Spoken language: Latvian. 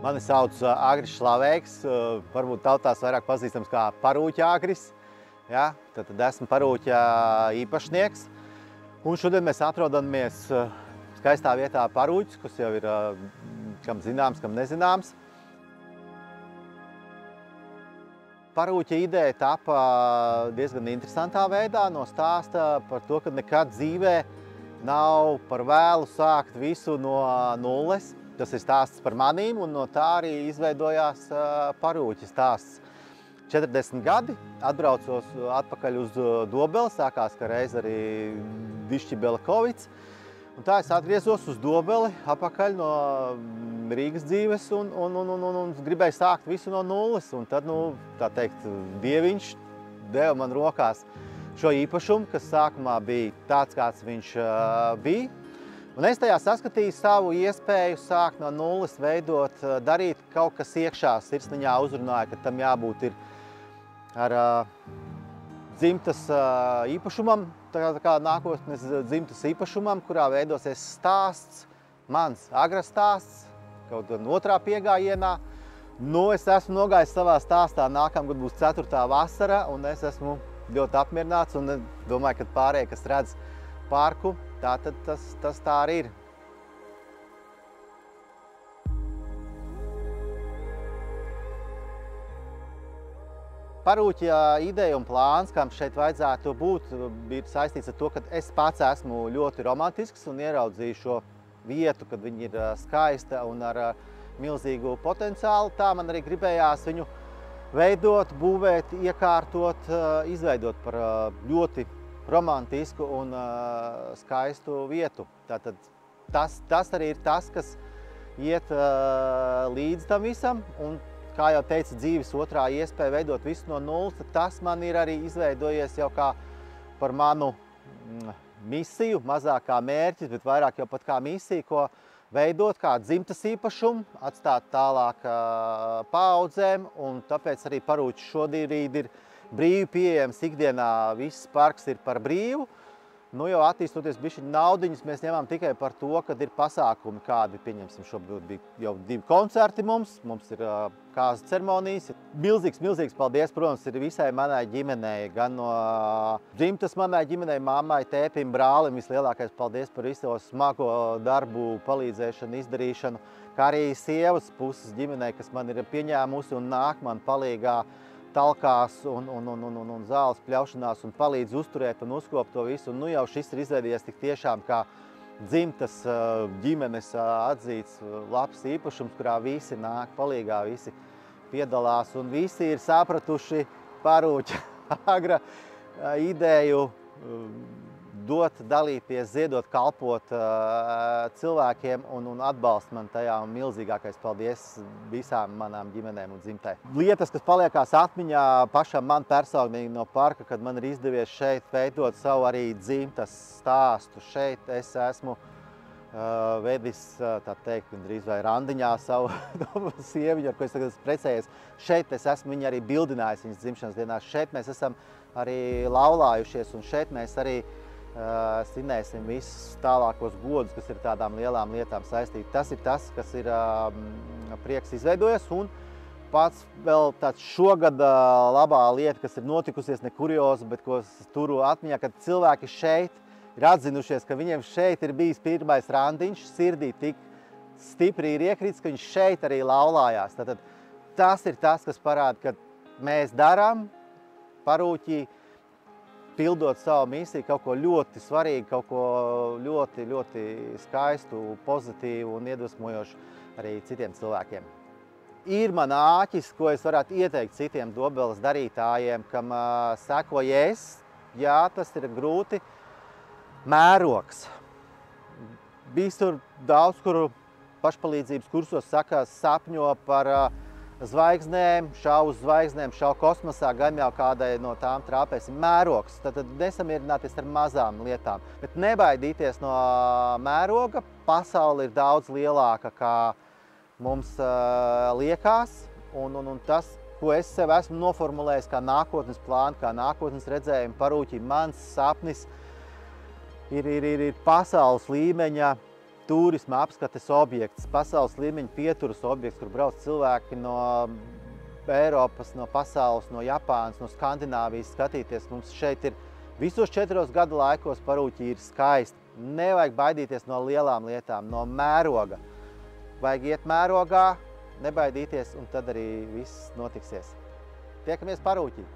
Mani sauc Agris Šlavēks, varbūt tautās vairāk pazīstams kā Parūķa Agris. Ja, tad esmu Parūķa īpašnieks. Un šodien mēs atrodamies skaistā vietā Parūķis, kas jau ir kam zināms, kam nezināms. Parūķa ideja tapa diezgan interesantā veidā no stāsta par to, ka nekad dzīvē nav par vēlu sākt visu no nulles. Tas ir stāsts par manīm, un no tā arī izveidojās Parūķa stāsts. 40 gadi, atbraucos atpakaļ uz Dobeli, sākās, ka reiz arī bišķi Belakovics. Un tā es atgriezos uz Dobeli, atpakaļ no Rīgas dzīves un gribēju sākt visu no nulles. Un tad, tā teikt, Dieviņš deva man rokās šo īpašumu, kas sākumā bija tāds, kāds viņš bija. Un es tajā saskatīju savu iespēju sākt no nulles, veidot, darīt kaut kas iekšā sirsniņā, uzrunāja, ka tam jābūt ir ar dzimtas īpašumam, tā kā nākotnes dzimtas īpašumam, kurā veidosies stāsts, mans Agra stāsts, kaut gan otrā piegājienā. Es esmu nogājis savā stāstā, nākamgad būs 4. vasara, un es esmu ļoti apmierināts un domāju, ka pārējie, kas redz parku, tātad tas tā arī ir. Parūķa ideja un plāns, kam šeit vajadzētu būt, bija saistīts ar to, ka es pats esmu ļoti romantisks un ieraudzīju šo vietu, kad viņa ir skaista un ar milzīgu potenciālu. Tā man arī gribējās viņu veidot, būvēt, iekārtot, izveidot par ļoti romantisku un skaistu vietu. Tātad tas arī ir tas, kas iet līdz tam visam. Un, kā jau teica, dzīves otrā iespēja veidot visu no nulles, tad tas man ir arī izveidojies jau kā par manu misiju, mazāk kā mērķis, bet vairāk jau pat kā misiju, ko veidot kā dzimtas īpašumu, atstāt tālāk paaudzēm, un tāpēc arī Parūķis šodien ir brīvi pieejams ikdienā, viss parks ir par brīvu. Jau attīstoties bišķiņ naudiņas, mēs ņemam tikai par to, kad ir pasākumi kādi, pieņemsim, šobrīd bija jau 2 koncerti mums ir kāzu ceremonijas. Milzīgs paldies, protams, ir visai manai ģimenei, gan no dzimtas manai ģimenei, mammai, tētim, brālim, vislielākais paldies par visu smago darbu, palīdzēšanu, izdarīšanu, kā arī sievas puses ģimenei, kas man ir pieņēmusi un nāk man palīgā talkās un zāles pļaušanās un palīdz uzturēt un uzkopt to visu. Un jau šis ir izveidojies tik tiešām kā dzimtas ģimenes atzīts labs īpašums, kurā visi nāk palīgā, visi piedalās un visi ir sapratuši Parūķa Agra ideju dot, dalīties, ziedot, kalpot cilvēkiem un atbalst man tajā. Un milzīgākais paldies visām manām ģimenēm un dzimtai. Lietas, kas paliekās atmiņā pašam man personīgi no parka, kad man ir izdevies šeit veidot savu arī dzimtas stāstu. Šeit es esmu vedis, tā teikt, drīz vai randiņā savu sieviņu, ar ko es tagad esmu precējies. Šeit es esmu viņu arī bildinājis viņas dzimšanas dienā. Šeit mēs esam arī laulājušies un šeit mēs arī svinēsim visus tālākos godus, kas ir tādām lielām lietām saistīti. Tas ir tas, kas ir prieks izveidojies. Un pats vēl tāds šogad labā lieta, kas ir notikusies, ne kurioza, bet ko es turu atmiņā, kad cilvēki šeit ir atzinušies, ka viņiem šeit ir bijis pirmais randiņš, sirdī tik stipri ir iekrits, ka viņš šeit arī laulājās. Tātad tas ir tas, kas parāda, ka mēs darām Parūķī, pildot savu misiju, kaut ko ļoti svarīgu, kaut ko ļoti, ļoti skaistu, pozitīvu un iedvesmojošu arī citiem cilvēkiem. Ir man āķis, ko es varētu ieteikt citiem Dobeles darītājiem, kam sekoju es. Jā, tas ir grūti. Mērogs. Visur daudz, kuru pašpalīdzības kursos saka, sapņo par zvaigznēm, šauj uz zvaigznēm, šauj kosmosā, gan jau kādai no tām trāpēsim. Mērogs. Tad nesamierināties ar mazām lietām, bet nebaidīties no mēroga. Pasaule ir daudz lielāka, kā mums liekas, un tas, ko es sev esmu noformulējis kā nākotnes plānu, kā nākotnes redzējumu Parūķī, mans sapnis ir pasaules līmeņa turisma apskates objekts, pasaules līmeņa pieturas objekts, kur brauc cilvēki no Eiropas, no pasaules, no Japānas, no Skandināvijas skatīties. Mums šeit ir visos 4 gadu laikos Parūķi ir skaisti. Nevajag baidīties no lielām lietām, no mēroga. Vajag iet mērogā, nebaidīties, un tad arī viss notiksies. Tiekamies Parūķī!